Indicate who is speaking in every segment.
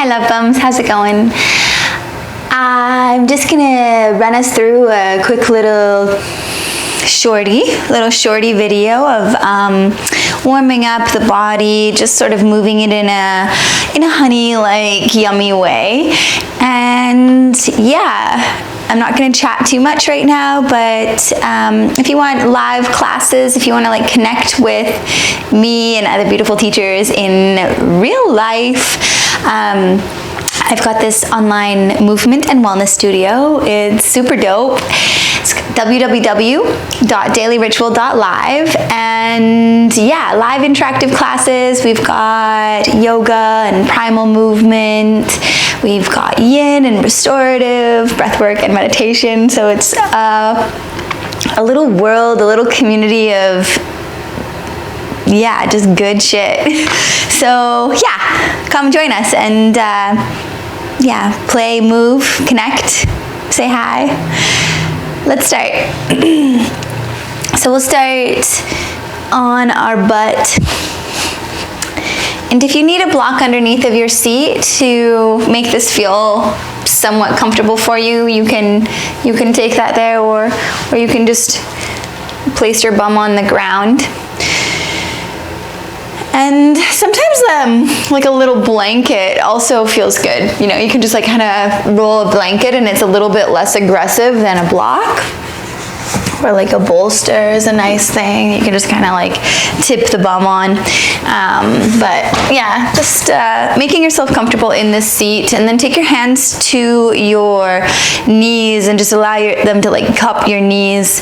Speaker 1: Hi Love Bums, how's it going? I'm just gonna run us through a quick little shorty video of warming up the body, just sort of moving it in a honey-like yummy way. And yeah, I'm not going to chat too much right now, but if you want live classes, if you want to like connect with me and other beautiful teachers in real life, I've got this online movement and wellness studio. It's super dope. It's www.dailyritual.live, and yeah, live interactive classes. We've got yoga and primal movement. We've got yin and restorative, breathwork and meditation. So it's a little world, a little community of, yeah, just good shit. So yeah, come join us and yeah, play, move, connect, say hi. Let's start. So we'll start on our butt. And if you need a block underneath of your seat to make this feel somewhat comfortable for you, you can take that there, or you can just place your bum on the ground. And sometimes like a little blanket also feels good. You know, you can just like kind of roll a blanket and it's a little bit less aggressive than a block. Or like a bolster is a nice thing. You can just kind of like tip the bum on. But yeah, just making yourself comfortable in this seat, and then take your hands to your knees and just allow them to like cup your knees.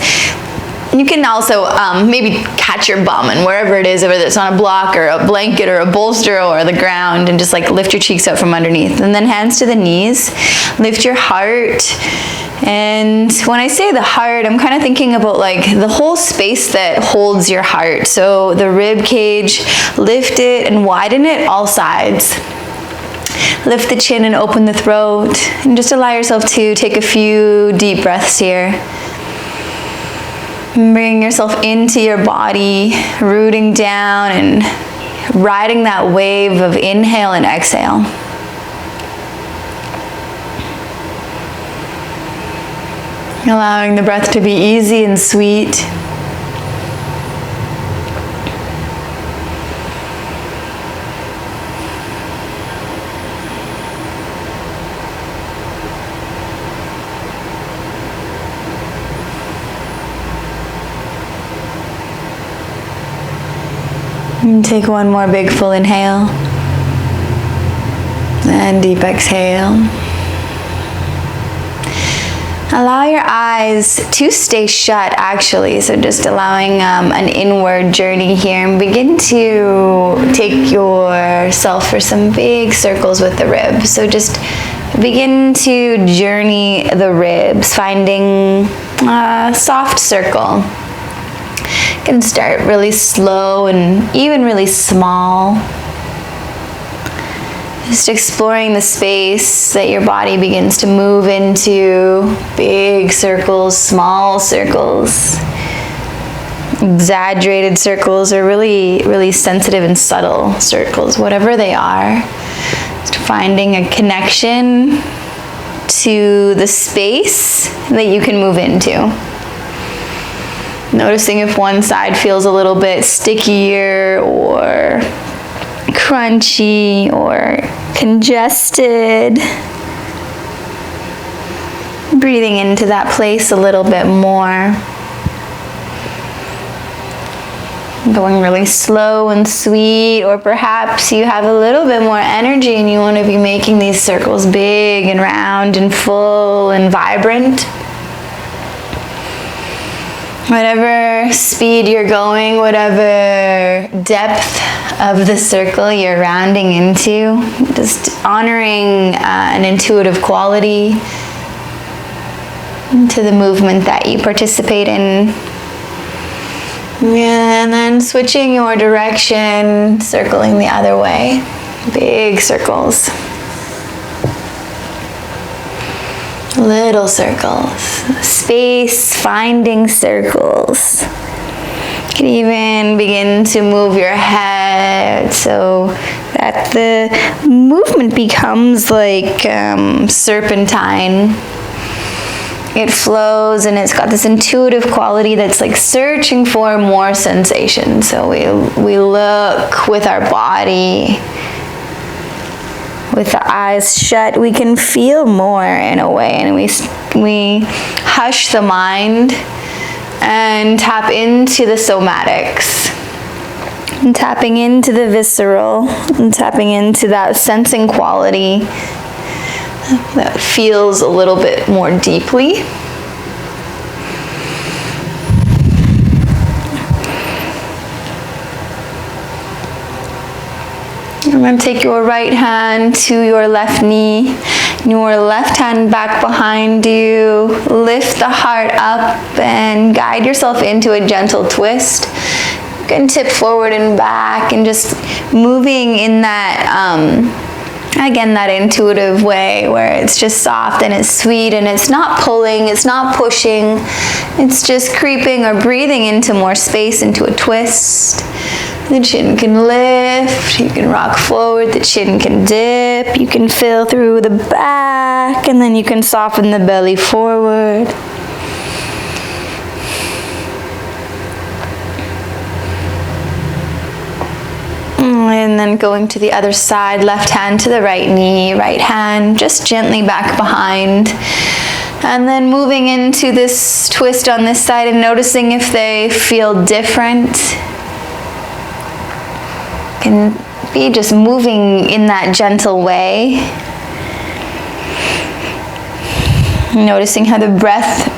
Speaker 1: You can also maybe catch your bum, and wherever it is, whether it's on a block or a blanket or a bolster or the ground, and just like lift your cheeks up from underneath. And then hands to the knees, lift your heart. And when I say the heart, I'm kind of thinking about like the whole space that holds your heart. So the rib cage, lift it and widen it all sides. Lift the chin and open the throat, and just allow yourself to take a few deep breaths here. Bringing yourself into your body, rooting down and riding that wave of inhale and exhale. Allowing the breath to be easy and sweet. And take one more big full inhale. And deep exhale. Allow your eyes to stay shut, actually. So just allowing an inward journey here, and begin to take yourself for some big circles with the ribs. So just begin to journey the ribs, finding a soft circle. You can start really slow and even really small. Just exploring the space that your body begins to move into. Big circles, small circles, exaggerated circles, or really, really sensitive and subtle circles, whatever they are. Just finding a connection to the space that you can move into. Noticing if one side feels a little bit stickier or crunchy or congested. Breathing into that place a little bit more. Going really slow and sweet, or perhaps you have a little bit more energy and you want to be making these circles big and round and full and vibrant. Whatever speed you're going, whatever depth of the circle you're rounding into, just honoring an intuitive quality to the movement that you participate in. And then switching your direction, circling the other way. Big circles. Little circles. Space finding circles. can even begin to move your head so that the movement becomes like serpentine. It flows and it's got this intuitive quality that's like searching for more sensation. So we look with our body. With the eyes shut, we can feel more in a way, and we hush the mind and tap into the somatics, and tapping into the visceral, and tapping into that sensing quality that feels a little bit more deeply. And then take your right hand to your left knee, your left hand back behind you. Lift the heart up and guide yourself into a gentle twist. You can tip forward and back and just moving in that, again, that intuitive way where it's just soft and it's sweet and it's not pulling, it's not pushing. It's just creeping or breathing into more space, into a twist. The chin can lift, you can rock forward, the chin can dip, you can fill through the back, and then you can soften the belly forward. And then going to the other side, left hand to the right knee, right hand just gently back behind. And then moving into this twist on this side and noticing if they feel different. Can be just moving in that gentle way. Noticing how the breath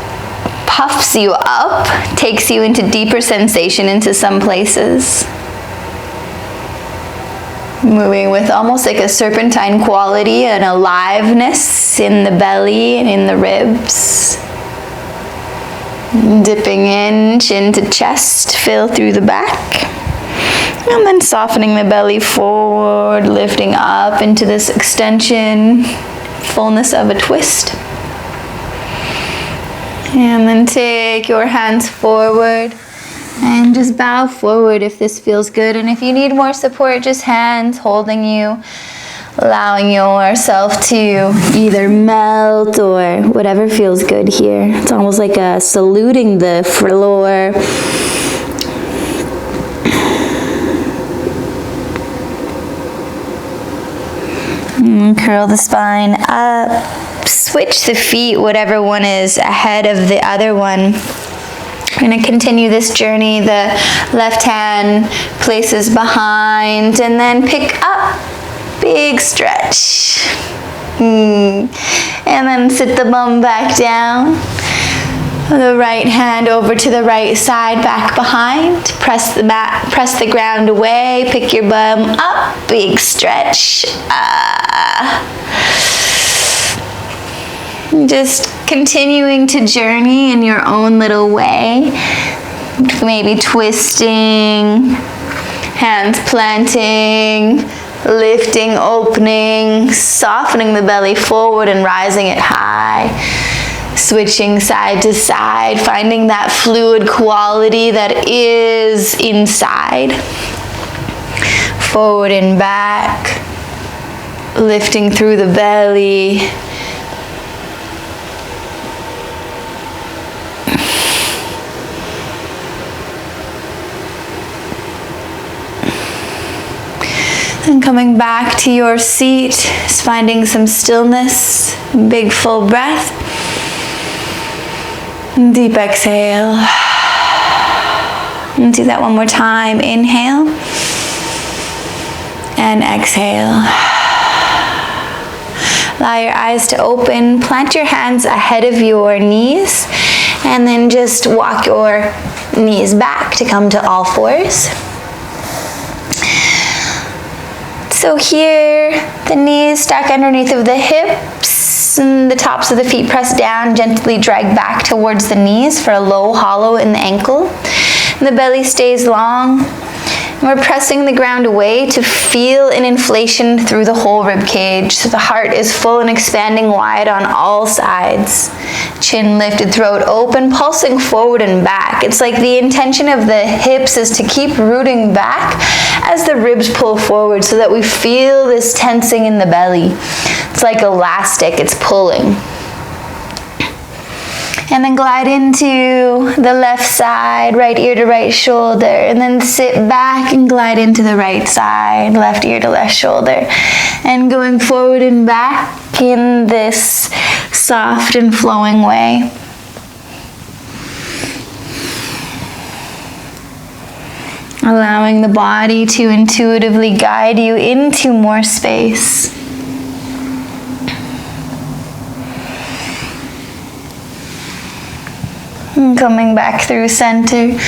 Speaker 1: puffs you up, takes you into deeper sensation into some places. Moving with almost like a serpentine quality, an aliveness in the belly and in the ribs. Dipping in, chin to chest, fill through the back. And then softening the belly forward, lifting up into this extension, fullness of a twist. And then take your hands forward and just bow forward if this feels good. And if you need more support, just hands holding you, allowing yourself to either melt or whatever feels good here. It's almost like saluting the floor. Curl the spine up, switch the feet, whatever one is ahead of the other one. We're going to continue this journey. The left hand places behind and then pick up, big stretch. And then sit the bum back down. The right hand over to the right side, back behind. Press the ground away. Pick your bum up. Big stretch. Just continuing to journey in your own little way. Maybe twisting, hands planting, lifting, opening, softening the belly forward and rising it high. Switching side to side, finding that fluid quality that is inside. Forward and back, lifting through the belly. And coming back to your seat, just finding some stillness, big full breath. Deep exhale. And do that one more time. Inhale. And exhale. Allow your eyes to open. Plant your hands ahead of your knees. And then just walk your knees back to come to all fours. So here, the knees stack underneath of the hips and the tops of the feet press down, gently drag back towards the knees for a low hollow in the ankle. And the belly stays long. We're pressing the ground away to feel an inflation through the whole rib cage. So the heart is full and expanding wide on all sides. Chin lifted, throat open, pulsing forward and back. It's like the intention of the hips is to keep rooting back as the ribs pull forward so that we feel this tensing in the belly. It's like elastic, it's pulling. And then glide into the left side, right ear to right shoulder, and then sit back and glide into the right side, left ear to left shoulder. And going forward and back in this soft and flowing way. Allowing the body to intuitively guide you into more space. And coming back through center,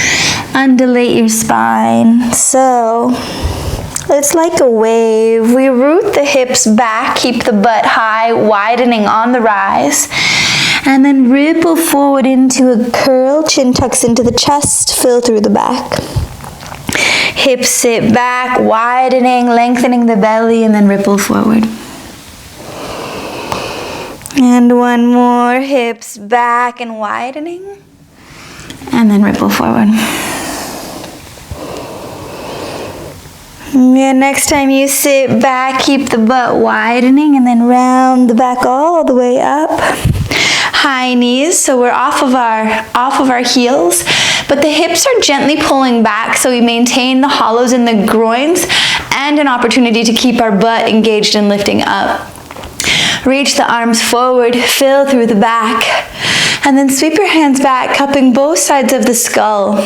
Speaker 1: undulate your spine. So it's like a wave. We root the hips back, keep the butt high, widening on the rise. And then ripple forward into a curl, chin tucks into the chest, fill through the back. Hips sit back, widening, lengthening the belly, and then ripple forward. And one more, hips back and widening. And then ripple forward. And next time you sit back, keep the butt widening and then round the back all the way up. High knees, so we're off of our heels, but the hips are gently pulling back so we maintain the hollows in the groins and an opportunity to keep our butt engaged and lifting up. Reach the arms forward, fill through the back, and then sweep your hands back, cupping both sides of the skull.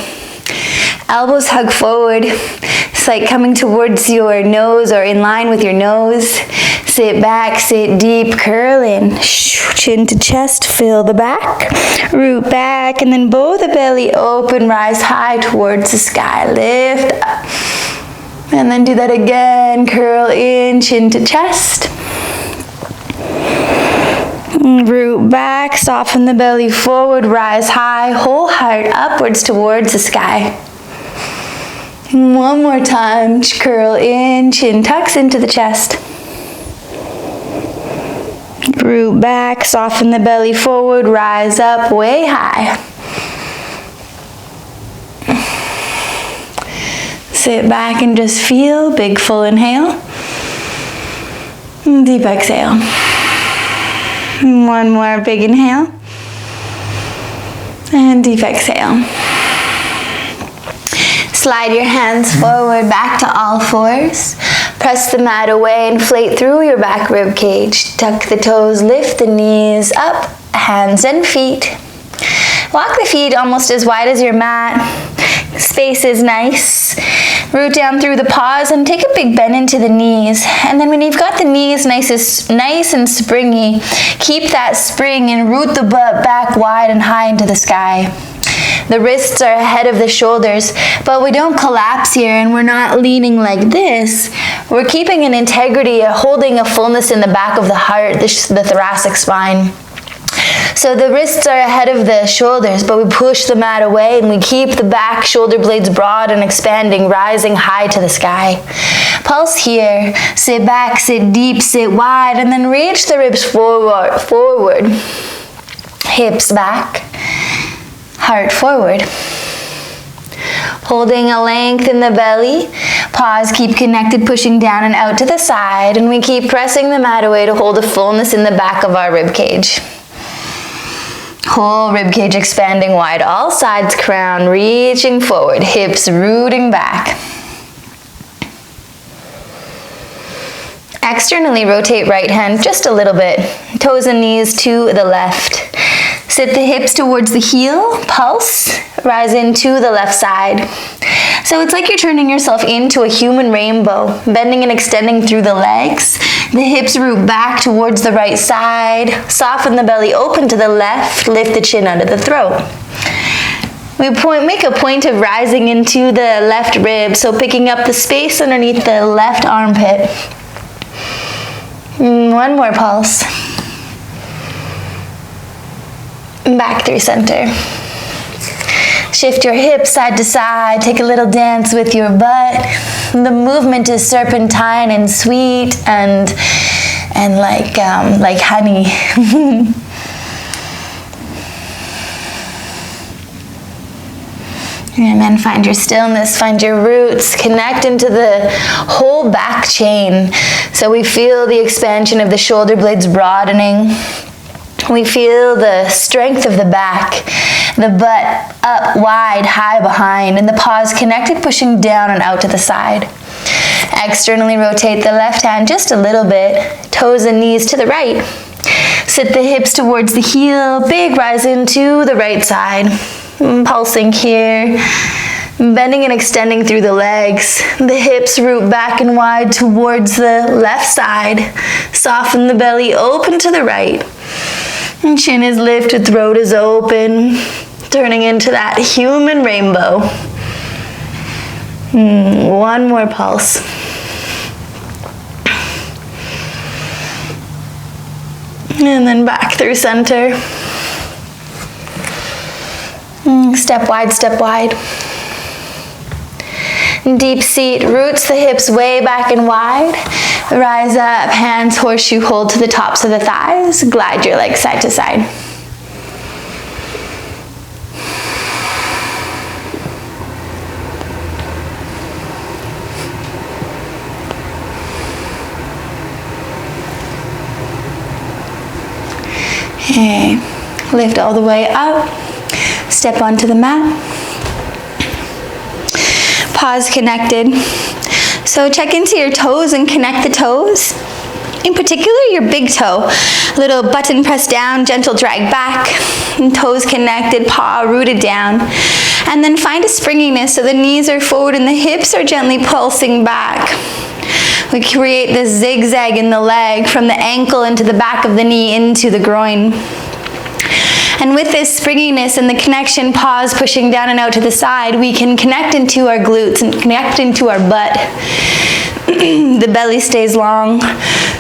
Speaker 1: Elbows hug forward. It's like coming towards your nose or in line with your nose. Sit back, sit deep, curl in. Chin to chest, fill the back. Root back, and then bow the belly open, rise high towards the sky. Lift up. And then do that again. Curl in, chin to chest. Root back, soften the belly forward, rise high, whole heart upwards towards the sky. One more time, curl in, chin tucks into the chest. Root back, soften the belly forward, rise up way high. Sit back and just feel, big full inhale. Deep exhale. One more big inhale. And deep exhale. Slide your hands forward back to all fours. Press the mat away, inflate through your back rib cage. Tuck the toes, lift the knees up, hands and feet. Walk the feet almost as wide as your mat. Space is nice. Root down through the paws and take a big bend into the knees. And then when you've got the knees nice and springy, keep that spring and root the butt back wide and high into the sky. The wrists are ahead of the shoulders, but we don't collapse here and we're not leaning like this. We're keeping an integrity, holding a fullness in the back of the heart, the thoracic spine. So the wrists are ahead of the shoulders, but we push the mat away and we keep the back shoulder blades broad and expanding, rising high to the sky. Pulse here. Sit back, sit deep, sit wide, and then reach the ribs forward. Hips back. Heart forward. Holding a length in the belly. Pause, keep connected, pushing down and out to the side. And we keep pressing the mat away to hold a fullness in the back of our rib cage. Whole rib cage expanding wide, all sides, crown reaching forward, hips rooting back. Externally rotate right hand just a little bit, toes and knees to the left. Sit the hips towards the heel, pulse, rise into the left side. So it's like you're turning yourself into a human rainbow, bending and extending through the legs. The hips root back towards the right side. Soften the belly open to the left. Lift the chin under the throat. We make a point of rising into the left rib, so picking up the space underneath the left armpit. One more pulse. Back through center. Shift your hips side to side. Take a little dance with your butt. The movement is serpentine and sweet and like honey. And then find your stillness, find your roots, connect into the whole back chain. So we feel the expansion of the shoulder blades broadening. We feel the strength of the back, the butt up, wide, high behind, and the paws connected, pushing down and out to the side. Externally rotate the left hand just a little bit, toes and knees to the right. Sit the hips towards the heel, big rise into the right side. Pulsing here, bending and extending through the legs. The hips root back and wide towards the left side. Soften the belly, open to the right. And chin is lifted, throat is open, turning into that human rainbow. One more pulse. And then back through center. Step wide, step wide. Deep seat, roots the hips way back and wide. Rise up, hands horseshoe hold to the tops of the thighs. Glide your legs side to side. Okay, lift all the way up. Step onto the mat. Paws connected. So check into your toes and connect the toes. In particular, your big toe. Little button press down, gentle drag back. And toes connected, paw rooted down. And then find a springiness so the knees are forward and the hips are gently pulsing back. We create this zigzag in the leg from the ankle into the back of the knee into the groin. And with this springiness and the connection, paws pushing down and out to the side, we can connect into our glutes and connect into our butt. The belly stays long.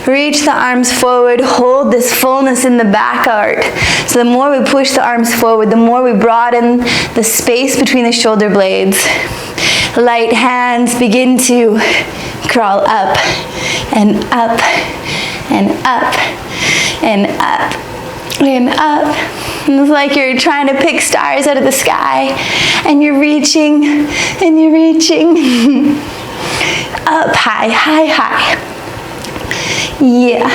Speaker 1: Reach the arms forward, hold this fullness in the back arc. So the more we push the arms forward, the more we broaden the space between the shoulder blades. Light hands begin to crawl up and up and up and up and up. It's like you're trying to pick stars out of the sky and you're reaching and you're reaching up high, high, high. Yeah.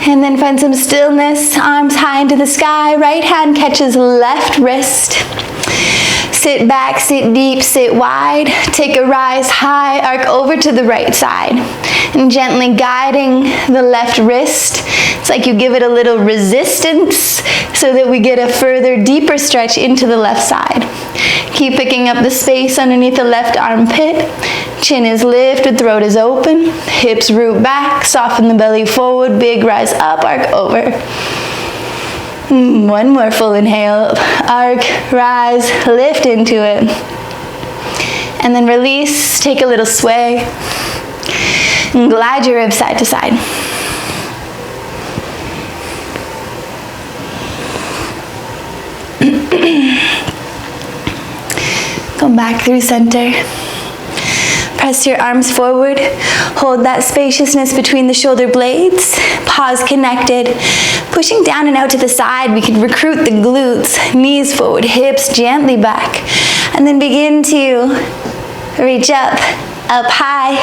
Speaker 1: And then find some stillness, arms high into the sky. Right hand catches left wrist. Sit back, sit deep, sit wide. Take a rise high, arc over to the right side. And gently guiding the left wrist. It's like you give it a little resistance so that we get a further, deeper stretch into the left side. Keep picking up the space underneath the left armpit. Chin is lifted, throat is open. Hips root back, soften the belly forward, big rise up, arc over. One more full inhale, arc, rise, lift into it. And then release, take a little sway. And glide your ribs side to side. Come back through center. Press your arms forward. Hold that spaciousness between the shoulder blades. Paws connected. Pushing down and out to the side, we can recruit the glutes. Knees forward, hips gently back. And then begin to reach up high.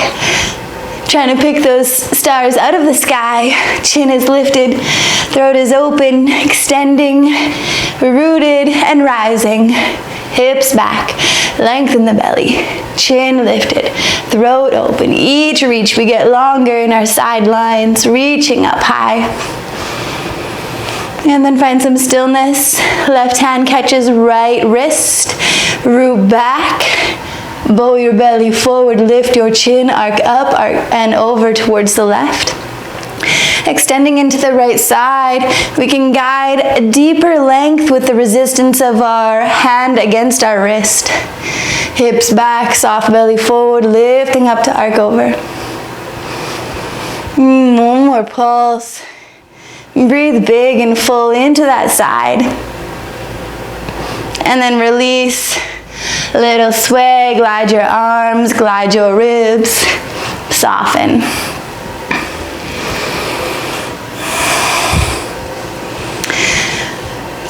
Speaker 1: Trying to pick those stars out of the sky. Chin is lifted, throat is open, extending, rooted and rising. Hips back, lengthen the belly, chin lifted, throat open. Each reach we get longer in our side lines, reaching up high. And then find some stillness. Left hand catches right wrist, root back. Bow your belly forward, lift your chin, arc up, arc and over towards the left. Extending into the right side, we can guide a deeper length with the resistance of our hand against our wrist. Hips back, soft belly forward, lifting up to arc over. One more pulse. Breathe big and full into that side. And then release. Little sway, glide your arms, glide your ribs, soften.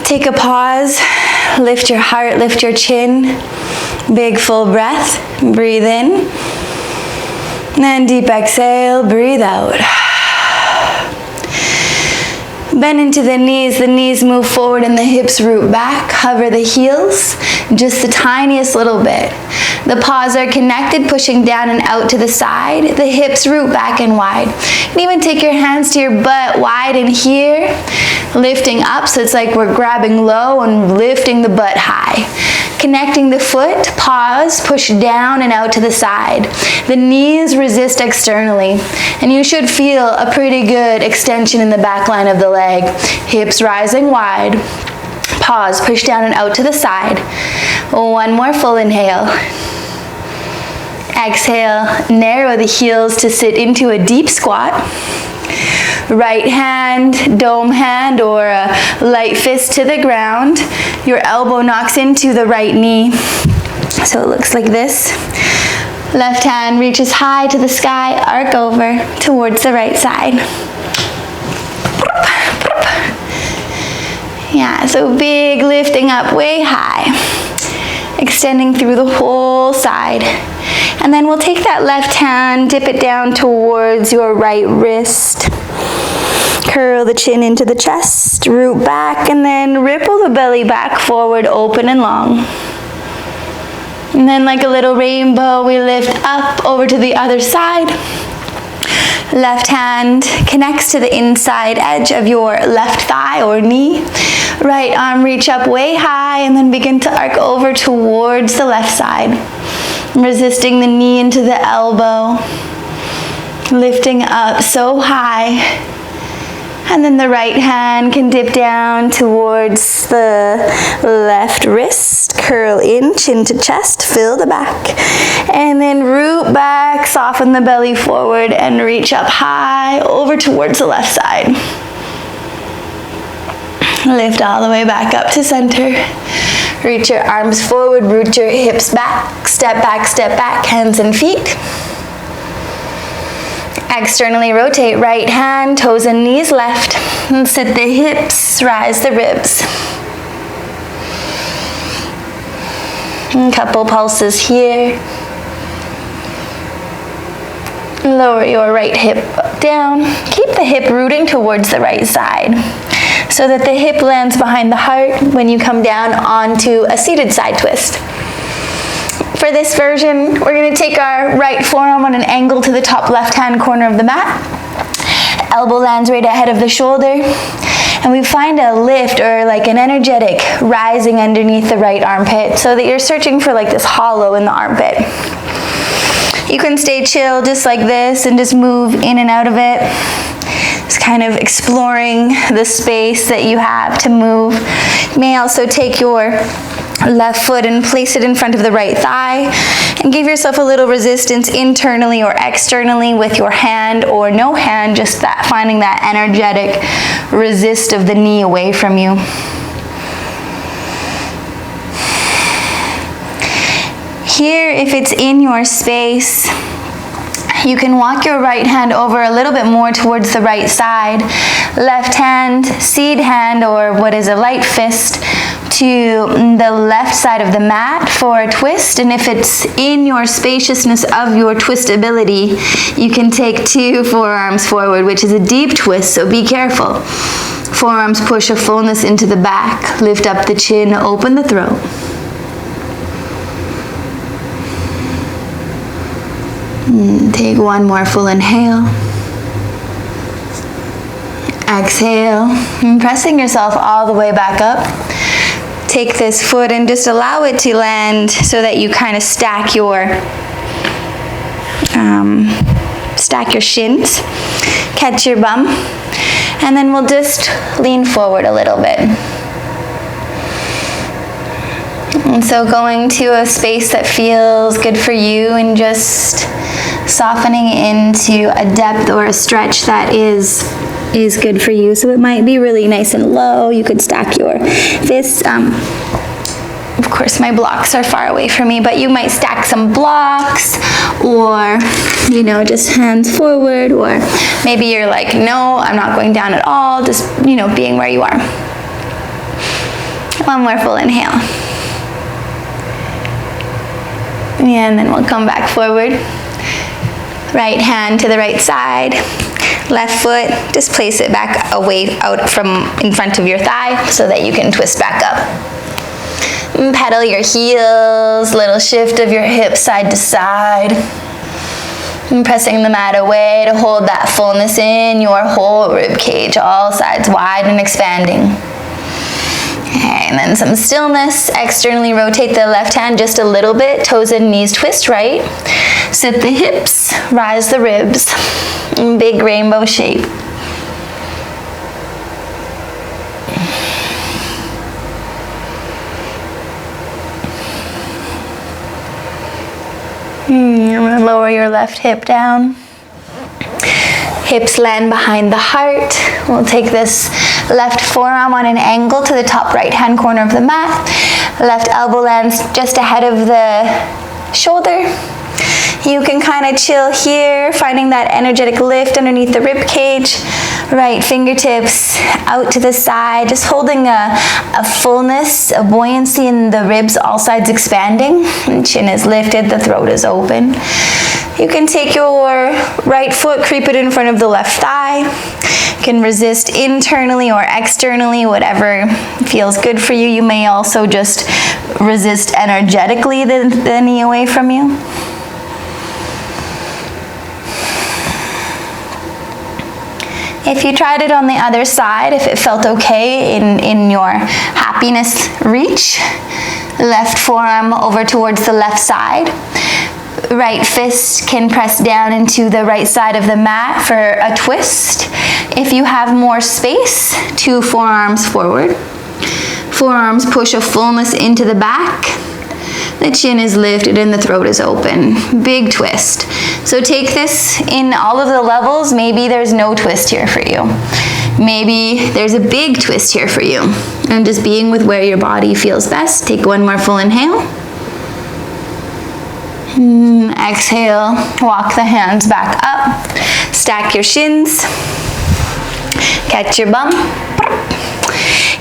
Speaker 1: Take a pause, lift your heart, lift your chin, big full breath, breathe in, and deep exhale, breathe out. Bend into the knees move forward and the hips root back, hover the heels, just the tiniest little bit. The paws are connected, pushing down and out to the side. The hips root back and wide. You can even take your hands to your butt, widen here, lifting up, so it's like we're grabbing low and lifting the butt high. Connecting the foot, pause, push down and out to the side. The knees resist externally, and you should feel a pretty good extension in the back line of the leg. Hips rising wide. Pause, push down and out to the side. One more full inhale. Exhale, narrow the heels to sit into a deep squat. Right hand, dome hand, or a light fist to the ground. Your elbow knocks into the right knee. So it looks like this. Left hand reaches high to the sky, arc over towards the right side. Yeah, so big lifting up way high, extending through the whole side. And then we'll take that left hand, dip it down towards your right wrist. Curl the chin into the chest, root back, and then ripple the belly back forward, open and long. And then like a little rainbow, we lift up over to the other side. Left hand connects to the inside edge of your left thigh or knee. Right arm reach up way high and then begin to arc over towards the left side. Resisting the knee into the elbow. Lifting up so high. And then the right hand can dip down towards the left wrist. Curl in, chin to chest, fill the back. And then root back, soften the belly forward and reach up high over towards the left side. Lift all the way back up to center. Reach your arms forward, root your hips back, step back, hands and feet. Externally rotate right hand, toes and knees left. And sit the hips, rise the ribs. A couple pulses here. Lower your right hip down. Keep the hip rooting towards the right side so that the hip lands behind the heart when you come down onto a seated side twist. For this version, we're going to take our right forearm on an angle to the top left-hand corner of the mat. Elbow lands right ahead of the shoulder. And we find a lift or like an energetic rising underneath the right armpit so that you're searching for like this hollow in the armpit. You can stay chill just like this and just move in and out of it. Just kind of exploring the space that you have to move. You may also take your left foot and place it in front of the right thigh and give yourself a little resistance internally or externally with your hand or no hand, just that finding that energetic resist of the knee away from you. Here, if it's in your space, you can walk your right hand over a little bit more towards the right side. Left hand, seed hand, or what is a light fist, to the left side of the mat for a twist. And if it's in your spaciousness of your twist ability, you can take 2 forearms forward, which is a deep twist, so be careful. Forearms push a fullness into the back. Lift up the chin, open the throat. Take 1 more full inhale. Exhale, and pressing yourself all the way back up. Take this foot and just allow it to land so that you kind of stack your shins. Catch your bum. And then we'll just lean forward a little bit. And so going to a space that feels good for you and just softening into a depth or a stretch that is good for you. So it might be really nice and low. You could stack your fists Of course, my blocks are far away from me, but you might stack some blocks, or, you know, just hands forward, or maybe you're like, no, I'm not going down at all, just, you know, being where you are. One more full inhale. And then we'll come back forward. Right hand to the right side. Left foot, just place it back away out from in front of your thigh so that you can twist back up. And pedal your heels, little shift of your hips side to side. And pressing the mat away to hold that fullness in your whole rib cage, all sides wide and expanding. Okay, and then some stillness. Externally rotate the left hand just a little bit. Toes and knees twist right. Sit the hips, rise the ribs. Big rainbow shape. I'm going to lower your left hip down. Hips land behind the heart. We'll take this left forearm on an angle to the top right hand corner of the mat. Left elbow lands just ahead of the shoulder. You can kind of chill here, finding that energetic lift underneath the rib cage. Right fingertips out to the side, just holding a fullness, a buoyancy in the ribs, all sides expanding. The chin is lifted, the throat is open. You can take your right foot, creep it in front of the left thigh. You can resist internally or externally, whatever feels good for you. You may also just resist energetically the knee away from you. If you tried it on the other side, if it felt okay in your happiness reach, left forearm over towards the left side. Right fist can press down into the right side of the mat for a twist. If you have more space, 2 forearms forward. Forearms push a fullness into the back. The chin is lifted and the throat is open. Big twist. So take this in all of the levels. Maybe there's no twist here for you. Maybe there's a big twist here for you. And just being with where your body feels best. Take one more full inhale. Exhale, walk the hands back up. Stack your shins. Catch your bum.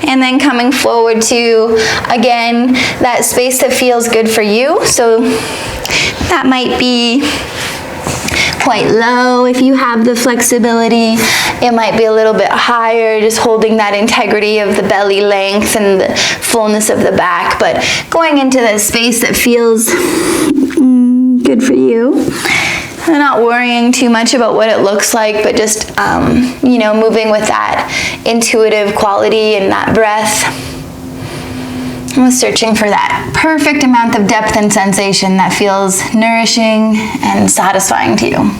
Speaker 1: And then coming forward to, again, that space that feels good for you. So that might be quite low if you have the flexibility. It might be a little bit higher, just holding that integrity of the belly length and the fullness of the back. But going into the space that feels good for you. And not worrying too much about what it looks like, but just, you know, moving with that intuitive quality and that breath. I'm searching for that perfect amount of depth and sensation that feels nourishing and satisfying to you.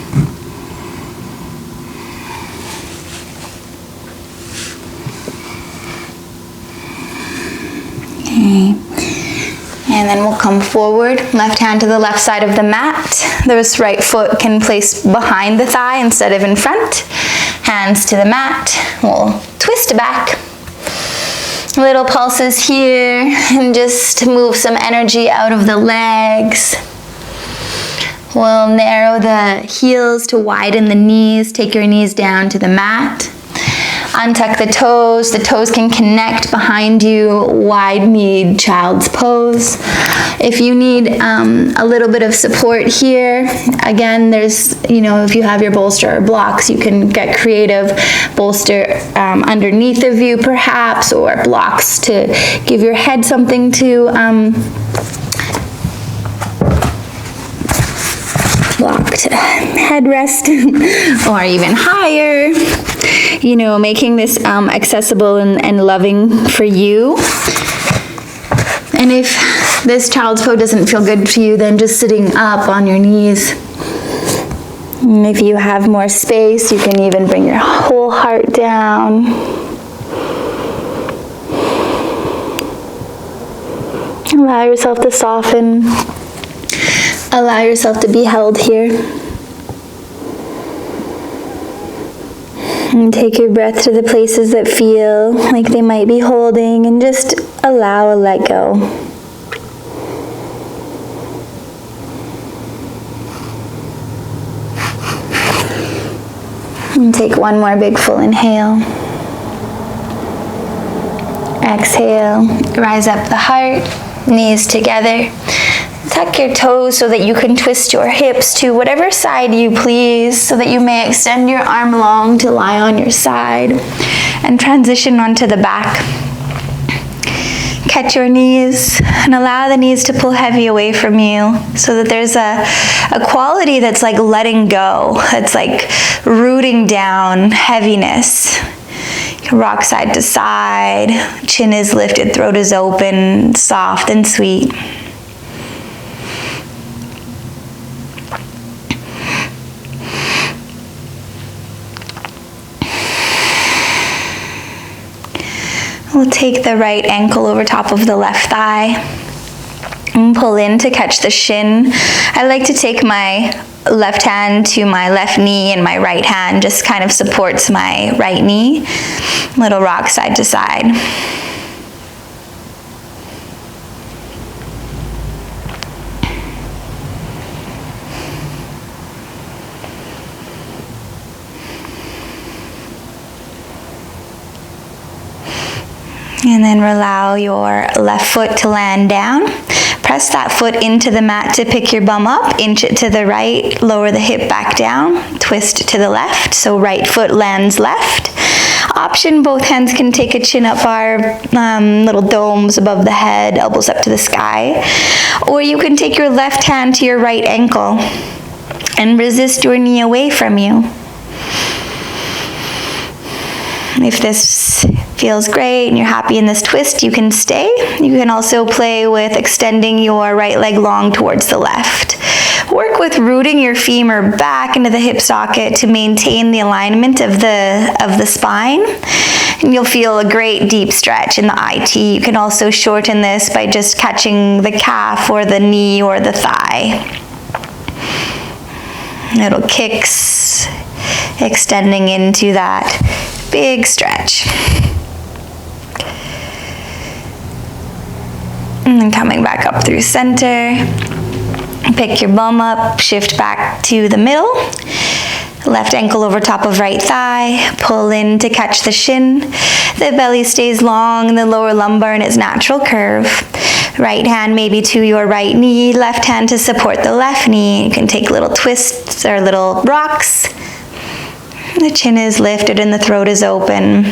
Speaker 1: Okay. And then we'll come forward, left hand to the left side of the mat. This right foot can place behind the thigh instead of in front. Hands to the mat. We'll twist back. Little pulses here, and just move some energy out of the legs. We'll narrow the heels to widen the knees. Take your knees down to the mat. Untuck the toes. The toes can connect behind you. Wide-kneed child's pose. If you need a little bit of support here, again, there's, you know, if you have your bolster or blocks, you can get creative. Bolster underneath of you, perhaps, or blocks to give your head something to blocked headrest, or even higher. You know, making this accessible and loving for you. And if this child's pose doesn't feel good to you, then just sitting up on your knees. And if you have more space, you can even bring your whole heart down. Allow yourself to soften. Allow yourself to be held here. And take your breath to the places that feel like they might be holding, and just allow a let go. And take one more big full inhale. Exhale, rise up the heart, knees together. Tuck your toes so that you can twist your hips to whatever side you please, so that you may extend your arm long to lie on your side and transition onto the back. Catch your knees and allow the knees to pull heavy away from you, so that there's a quality that's like letting go, that's like rooting down heaviness. You can rock side to side, chin is lifted, throat is open, soft and sweet. We'll take the right ankle over top of the left thigh and pull in to catch the shin. I like to take my left hand to my left knee and my right hand just kind of supports my right knee. Little rock side to side. And then allow your left foot to land down. Press that foot into the mat to pick your bum up. Inch it to the right, lower the hip back down, twist to the left. So right foot lands left. Option, both hands can take a chin up bar, little domes above the head, elbows up to the sky. Or you can take your left hand to your right ankle and resist your knee away from you. If this feels great and you're happy in this twist, you can stay. You can also play with extending your right leg long towards the left. Work with rooting your femur back into the hip socket to maintain the alignment of the spine. And you'll feel a great deep stretch in the IT. You can also shorten this by just catching the calf or the knee or the thigh. Little kicks, extending into that big stretch. And then coming back up through center. Pick your bum up, shift back to the middle. Left ankle over top of right thigh. Pull in to catch the shin. The belly stays long, the lower lumbar in its natural curve. Right hand maybe to your right knee, left hand to support the left knee. You can take little twists or little rocks. The chin is lifted and the throat is open.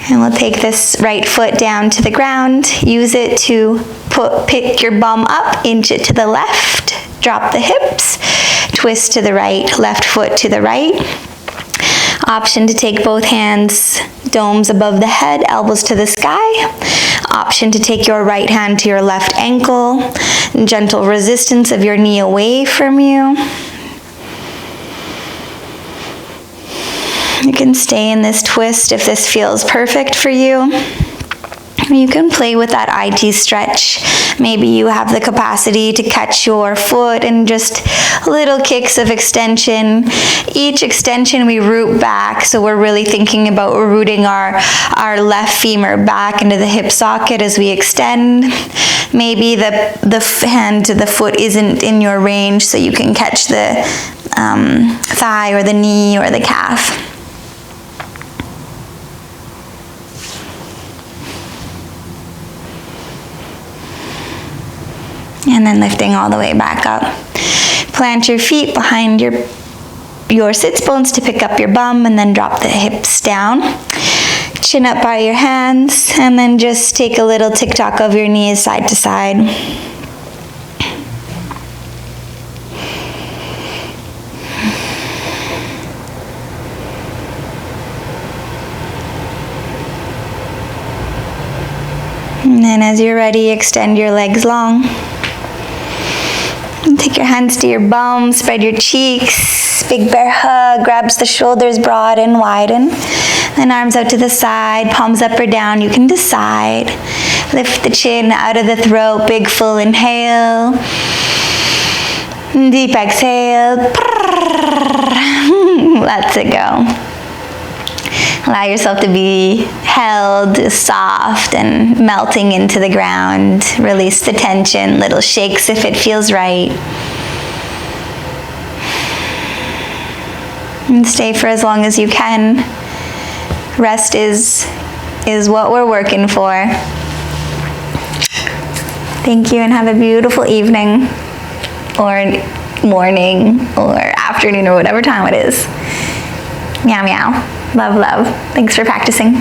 Speaker 1: And we'll take this right foot down to the ground. Use it to pick your bum up, inch it to the left, drop the hips, twist to the right, left foot to the right. Option to take both hands, domes above the head, elbows to the sky. Option to take your right hand to your left ankle, gentle resistance of your knee away from you. You can stay in this twist if this feels perfect for you. You can play with that IT stretch. Maybe you have the capacity to catch your foot and just little kicks of extension. Each extension we root back, so we're really thinking about rooting our left femur back into the hip socket as we extend. Maybe the hand to the foot isn't in your range, so you can catch the thigh or the knee or the calf. And then lifting all the way back up. Plant your feet behind your sits bones to pick up your bum, and then drop the hips down. Chin up by your hands, and then just take a little tick-tock of your knees side to side. And then as you're ready, extend your legs long. Take your hands to your bum, spread your cheeks, big bear hug, grabs the shoulders broad and widen. Then arms out to the side, palms up or down, you can decide. Lift the chin out of the throat, big full inhale. Deep exhale. Let it go. Allow yourself to be held is soft and melting into the ground. Release the tension, little shakes if it feels right. And stay for as long as you can. Rest is what we're working for. Thank you, and have a beautiful evening, or morning, or afternoon, or whatever time it is. Meow, meow. Love, love. Thanks for practicing.